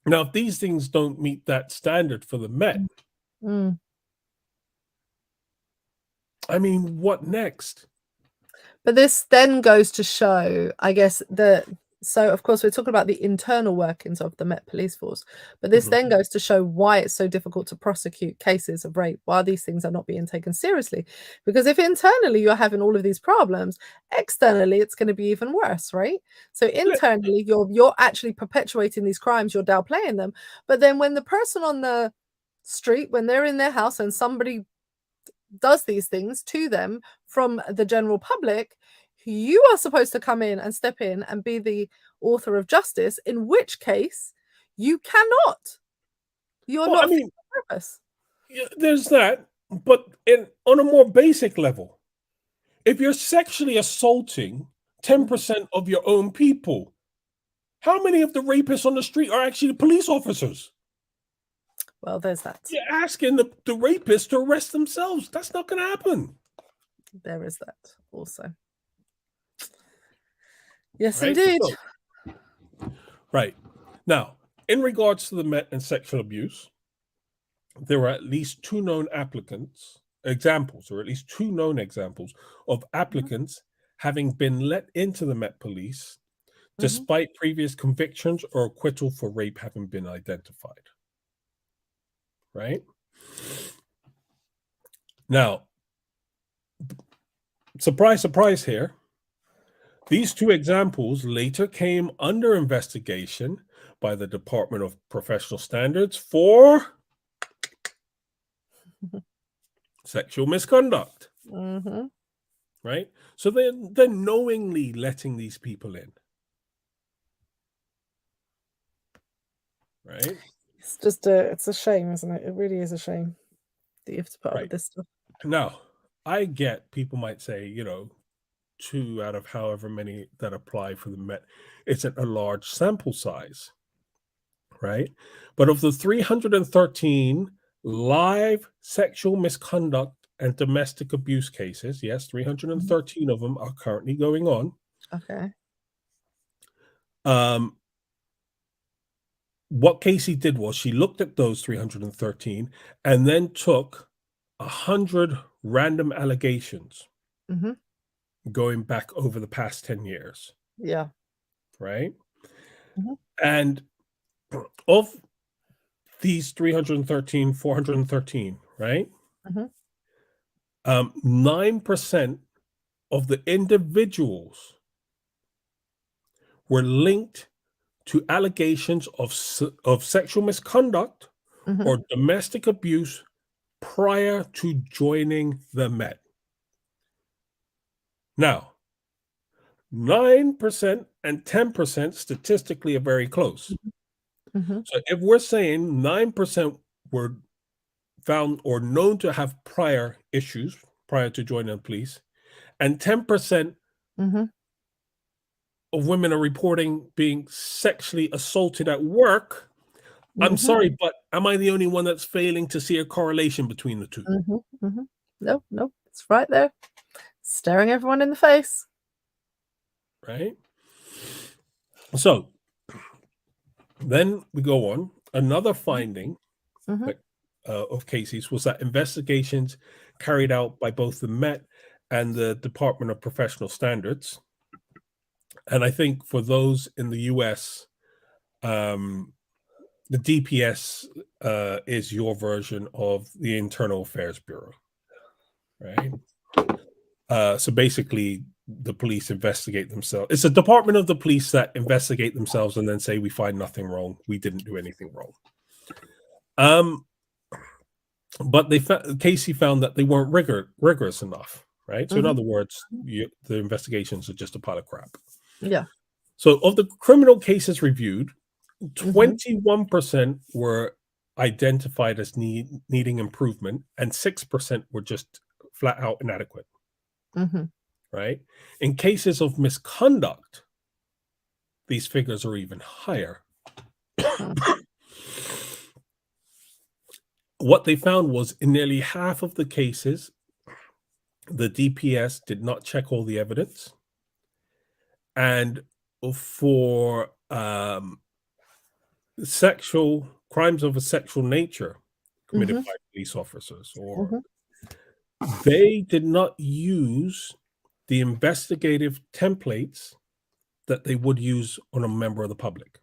Now, if these things don't meet that standard for the Met, I mean, what next? But this then goes to show, I guess, so of course we're talking about the internal workings of the Met Police Force, but this then goes to show why it's so difficult to prosecute cases of rape, why these things are not being taken seriously. Because if internally you're having all of these problems, externally it's going to be even worse, right? So internally you're actually perpetuating these crimes, you're downplaying them, but then when the person on the street, when they're in their house and somebody does these things to them from the general public, you are supposed to come in and step in and be the author of justice, in which case you cannot. You're not fit for purpose. There's that, but on a more basic level, if you're sexually assaulting 10% of your own people, how many of the rapists on the street are actually police officers? Well, there's that. You're asking the rapists to arrest themselves. That's not going to happen. There is that also. Yes, right? Indeed. So, right. Now, in regards to the Met and sexual abuse, there are at least two known examples of applicants having been let into the Met Police despite previous convictions or acquittal for rape having been identified. Right? Now, surprise, surprise here. These two examples later came under investigation by the Department of Professional Standards for sexual misconduct. Right? So they're knowingly letting these people in. Right? It's just it's a shame, isn't it? It really is a shame that you have to put up with this stuff. Now, I get people might say, 2 out of however many that apply for the Met isn't a large sample size, right? But of the 313 live sexual misconduct and domestic abuse cases, yes, 313 of them are currently going on. Okay. What Casey did was she looked at those 313 and then took 100 random allegations going back over the past 10 years. Yeah. Right? And of these 313, 413, right? 9% of the individuals were linked to allegations of sexual misconduct or domestic abuse prior to joining the Met. Now, 9% and 10% statistically are very close. So if we're saying 9% were found or known to have prior issues prior to joining the police, and 10% of women are reporting being sexually assaulted at work. I'm sorry, but am I the only one that's failing to see a correlation between the two? Nope, nope. It's right there, staring everyone in the face. Right? So then we go on. Another finding of Casey's was that investigations carried out by both the Met and the Department of Professional Standards. And I think for those in the US, the DPS is your version of the Internal Affairs Bureau, right? So basically, the police investigate themselves. It's a department of the police that investigate themselves and then say, we find nothing wrong. We didn't do anything wrong. But Casey found that they weren't rigorous enough, right? So in other words, the investigations are just a pile of crap. Yeah. So of the criminal cases reviewed, 21% were identified as needing improvement, and 6% were just flat out inadequate. Right? In cases of misconduct, these figures are even higher. What they found was in nearly half of the cases, the DPS did not check all the evidence. And for sexual crimes of a sexual nature committed by police officers, or they did not use the investigative templates that they would use on a member of the public.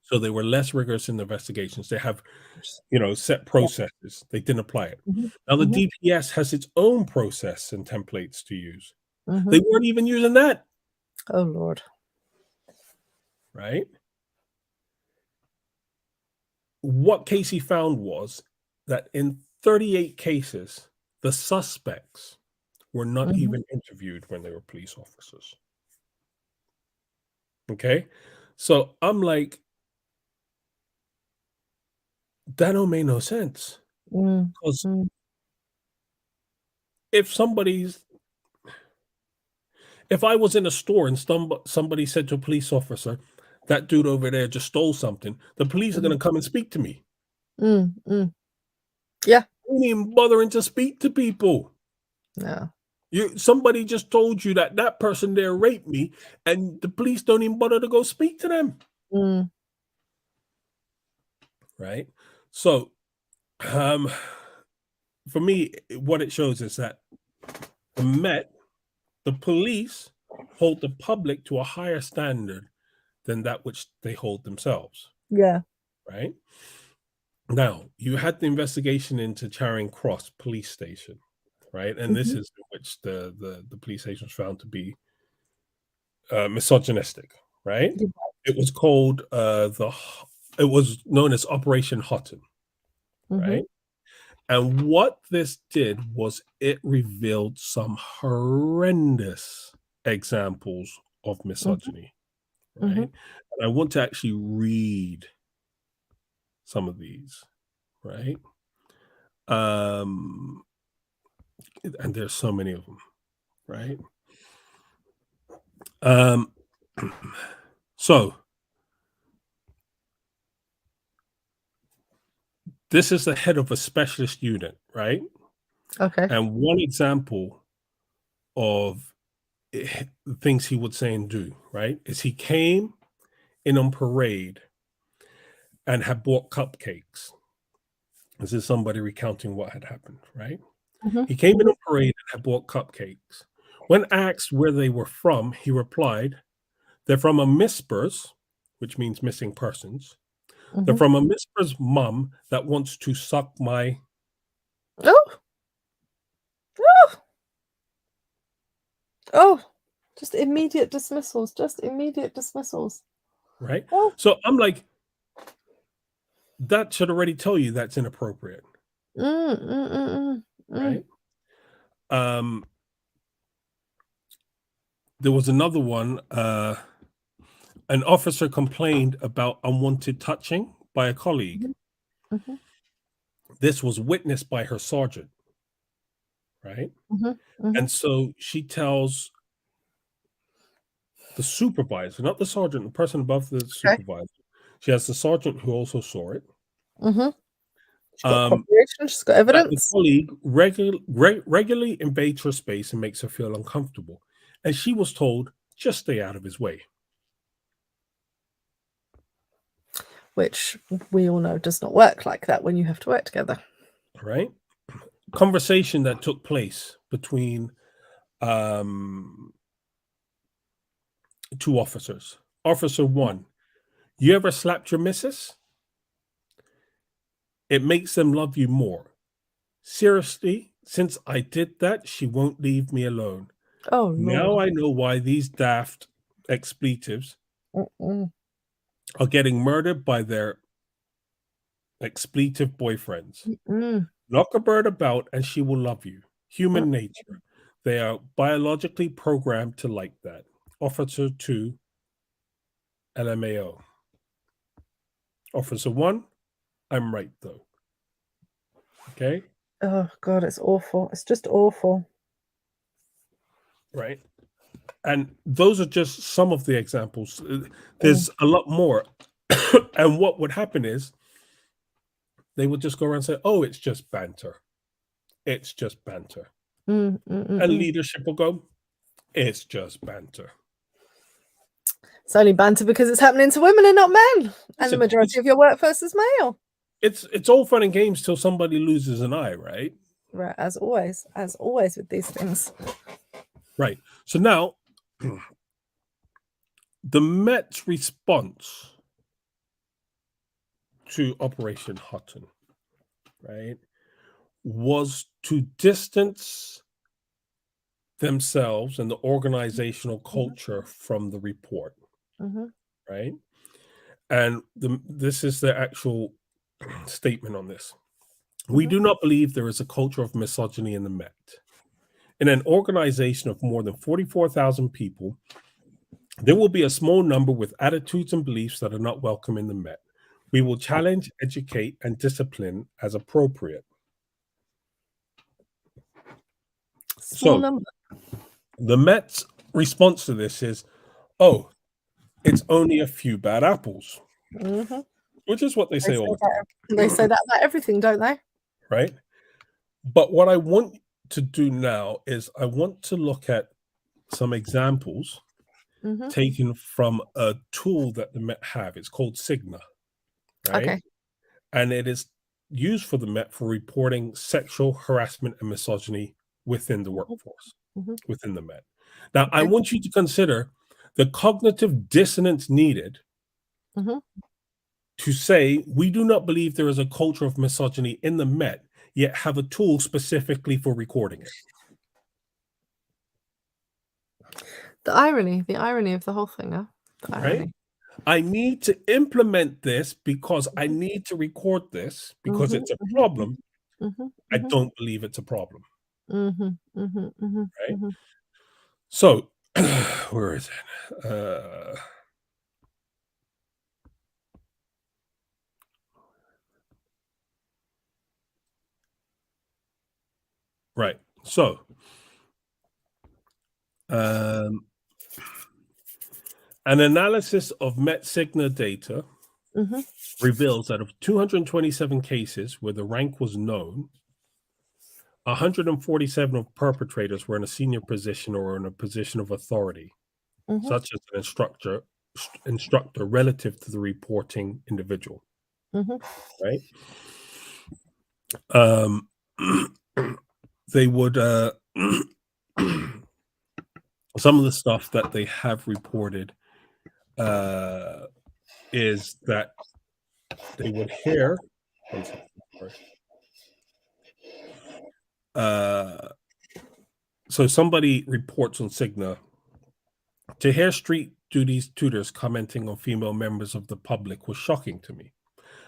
So they were less rigorous in the investigations. They have, set processes. They didn't apply it. Now the DPS has its own process and templates to use. They weren't even using that. Oh, Lord. Right? What Casey found was that in 38 cases, the suspects were not even interviewed when they were police officers. Okay? So I'm like, that don't make no sense. Because if I was in a store and somebody said to a police officer, that dude over there just stole something, the police are going to come and speak to me. Yeah. I ain't even bothering to speak to people. No. Somebody just told you that person there raped me, and the police don't even bother to go speak to them. Right? So, for me, what it shows is that the Met, the police, hold the public to a higher standard than that which they hold themselves. Yeah. Right? Now, you had the investigation into Charing Cross Police Station, right? And this is in which the police station was found to be misogynistic, right? It was called it was known as Operation Houghton, right? And what this did was it revealed some horrendous examples of misogyny, right? And I want to actually read some of these, right? And there's so many of them, right? So this is the head of a specialist unit, right? Okay. And one example of things he would say and do, right, is he came in on parade and had bought cupcakes. This is somebody recounting what had happened, right? He came in on parade and had bought cupcakes. When asked where they were from, he replied, "They're from a Mispers," which means missing persons. They're from a Mispers mum that wants to suck my... Oh, just immediate dismissals. Right? So I'm like, that should already tell you that's inappropriate. Right? There was another one. An officer complained about unwanted touching by a colleague. This was witnessed by her sergeant, right? And so she tells the supervisor, not the sergeant, the person above the supervisor. She has the sergeant who also saw it. She's got cooperation, she's got evidence. The colleague regularly invades her space and makes her feel uncomfortable. And she was told, just stay out of his way. Which we all know does not work like that when you have to work together. Right? Conversation that took place between two officers. Officer 1, you ever slapped your missus? It makes them love you more. Seriously, since I did that, she won't leave me alone. Oh, Lord. Now I know why these daft expletives are getting murdered by their expletive boyfriends. Knock a bird about and she will love you. Human nature. They are biologically programmed to like that. Officer 2, LMAO. Officer 1, I'm right though. Okay? Oh, God, it's awful. It's just awful. Right? And those are just some of the examples. There's a lot more. And what would happen is they would just go around and say, oh, it's just banter. It's just banter. And leadership will go, it's just banter. It's only banter because it's happening to women and not men. And the majority of your workforce is male. It's all fun and games till somebody loses an eye, right? Right, as always with these things. Right. So now, the Met's response to Operation Hutton, right, was to distance themselves and the organizational culture from the report, right? And this is the actual statement on this. We do not believe there is a culture of misogyny in the Met. In an organization of more than 44,000 people, there will be a small number with attitudes and beliefs that are not welcome in the Met. We will challenge, educate, and discipline as appropriate. Small number. The Met's response to this is, oh, it's only a few bad apples, which is what they say all the time. They say that about everything, don't they? Right? But what I want to do now is I want to look at some examples taken from a tool that the Met have. It's called Cigna, right? Okay. And it is used for the Met for reporting sexual harassment and misogyny within the workforce, within the Met. Now, I want you to consider the cognitive dissonance needed to say, we do not believe there is a culture of misogyny in the Met, yet have a tool specifically for recording it. The irony of the whole thing, huh? The irony. Right? I need to implement this because I need to record this because it's a problem. I don't believe it's a problem. Right? So, where is it? Right. So, an analysis of Met Cigna data reveals that of 227 cases where the rank was known, 147 of perpetrators were in a senior position or in a position of authority, such as an instructor relative to the reporting individual. Right? They would some of the stuff that they have reported is that they would hear so somebody reports on Cigna to hear street duties tutors commenting on female members of the public was shocking to me.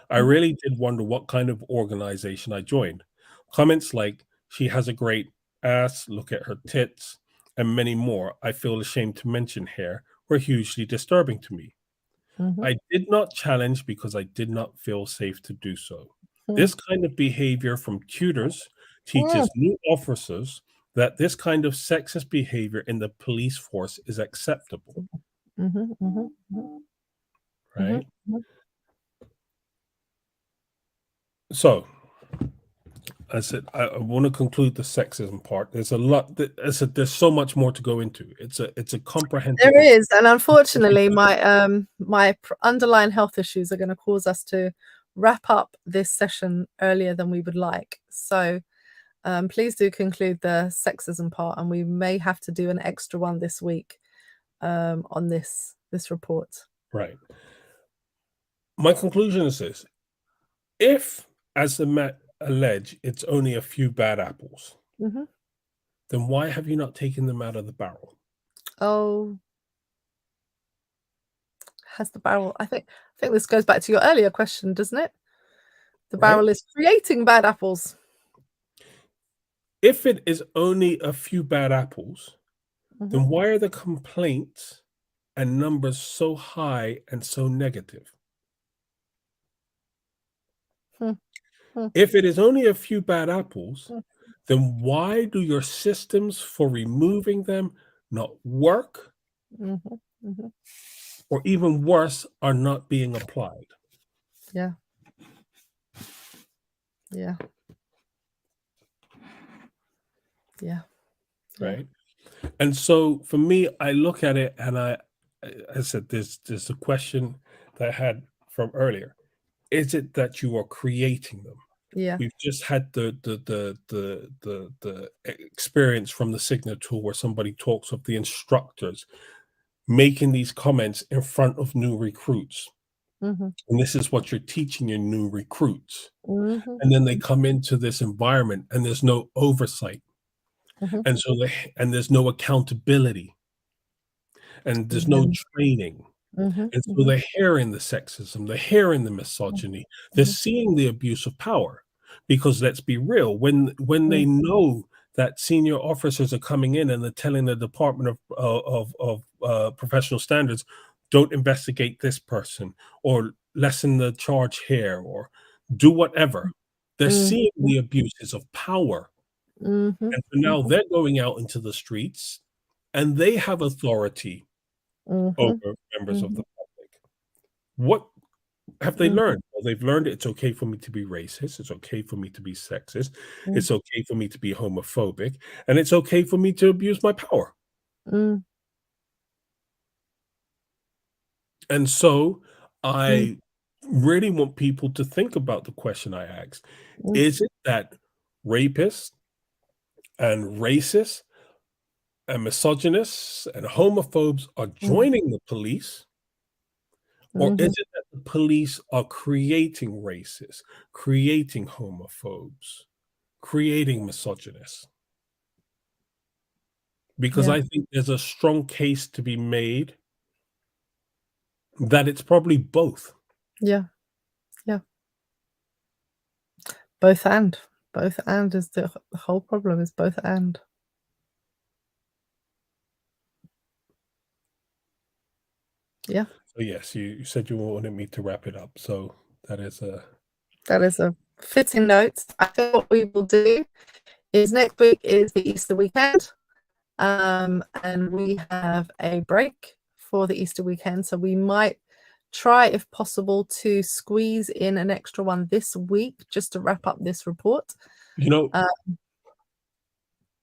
I really did wonder what kind of organization I joined. Comments like, she has a great ass, look at her tits, and many more I feel ashamed to mention here were hugely disturbing to me. I did not challenge because I did not feel safe to do so. This kind of behavior from tutors teaches new officers that this kind of sexist behavior in the police force is acceptable. Right? So, I said I want to conclude the sexism part. There's a lot. There's so much more to go into. It's a comprehensive. There is, and unfortunately, my underlying health issues are going to cause us to wrap up this session earlier than we would like. So, please do conclude the sexism part, and we may have to do an extra one this week on this report. Right. My conclusion is this: if, as the Met allege, it's only a few bad apples, then why have you not taken them out of the barrel? Oh, has the barrel? I think this goes back to your earlier question, doesn't it? The barrel is creating bad apples. If it is only a few bad apples, then why are the complaints and numbers so high and so negative? If it is only a few bad apples, then why do your systems for removing them not work? Or even worse, are not being applied? Yeah. Yeah. Yeah. Right. And so for me, I look at it and I said, there's a question that I had from earlier. Is it that you are creating them? Yeah. We've just had the experience from the Signa tool where somebody talks of the instructors making these comments in front of new recruits. And this is what you're teaching your new recruits. And then they come into this environment and there's no oversight. And so there's no accountability. And there's no training. And so they're hearing the sexism, they're hearing the misogyny, they're seeing the abuse of power. Because let's be real, when they know that senior officers are coming in and they're telling the Department of Professional Standards, don't investigate this person or lessen the charge here or do whatever, they're seeing the abuses of power. And so now they're going out into the streets and they have authority over members of the public. What have they learned? Well, they've learned it's okay for me to be racist. It's okay for me to be sexist. It's okay for me to be homophobic. And it's okay for me to abuse my power. And so I really want people to think about the question I asked. Is it that rapists and racists and misogynists and homophobes are joining the police? Or is it that the police are creating racists, creating homophobes, creating misogynists? Because I think there's a strong case to be made that it's probably both. Yeah. Yeah. Both and is the whole problem, is both and. Yeah. So yes, you said you wanted me to wrap it up. So that is a fitting note. I think what we will do is next week is the Easter weekend. And we have a break for the Easter weekend. So we might try, if possible, to squeeze in an extra one this week just to wrap up this report.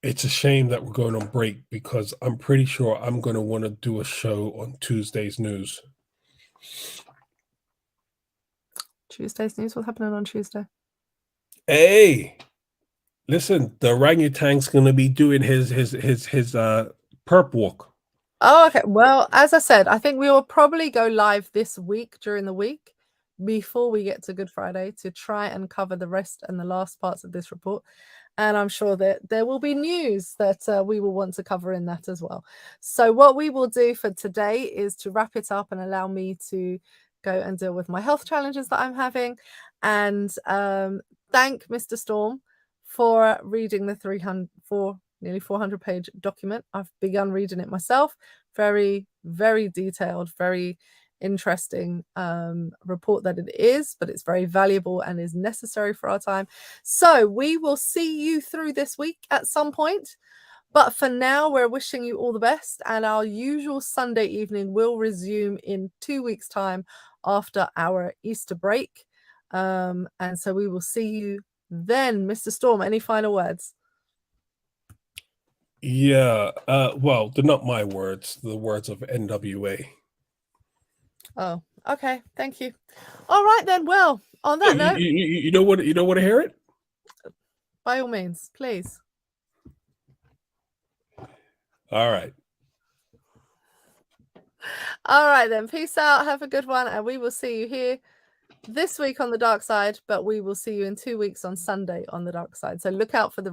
It's a shame that we're going on break because I'm pretty sure I'm going to want to do a show on Tuesday's news. Tuesday's news? What's happening on Tuesday? Hey, listen, the orangutan's going to be doing his perp walk. Oh, okay. Well, as I said, I think we will probably go live this week during the week before we get to Good Friday to try and cover the rest and the last parts of this report. And I'm sure that there will be news that we will want to cover in that as well. So what we will do for today is to wrap it up and allow me to go and deal with my health challenges that I'm having. And thank Mr. Storm for reading the nearly 400-page document. I've begun reading it myself. Very, very detailed, very interesting report that it is, but it's very valuable and is necessary for our time. So we will see you through this week at some point. But for now, we're wishing you all the best, and our usual Sunday evening will resume in 2 weeks' time after our Easter break. And so we will see you then. Mr. Storm, any final words? Yeah, well, they're not my words, the words of NWA. Oh, okay, thank you. All right then. Well, on that note, you know what? You don't want to hear it? By all means, please. All right. All right then. Peace out. Have a good one, and we will see you here this week on the dark side. But we will see you in 2 weeks on Sunday on the dark side. So look out for the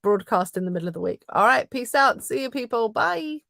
broadcast in the middle of the week. All right. Peace out. See you, people. Bye.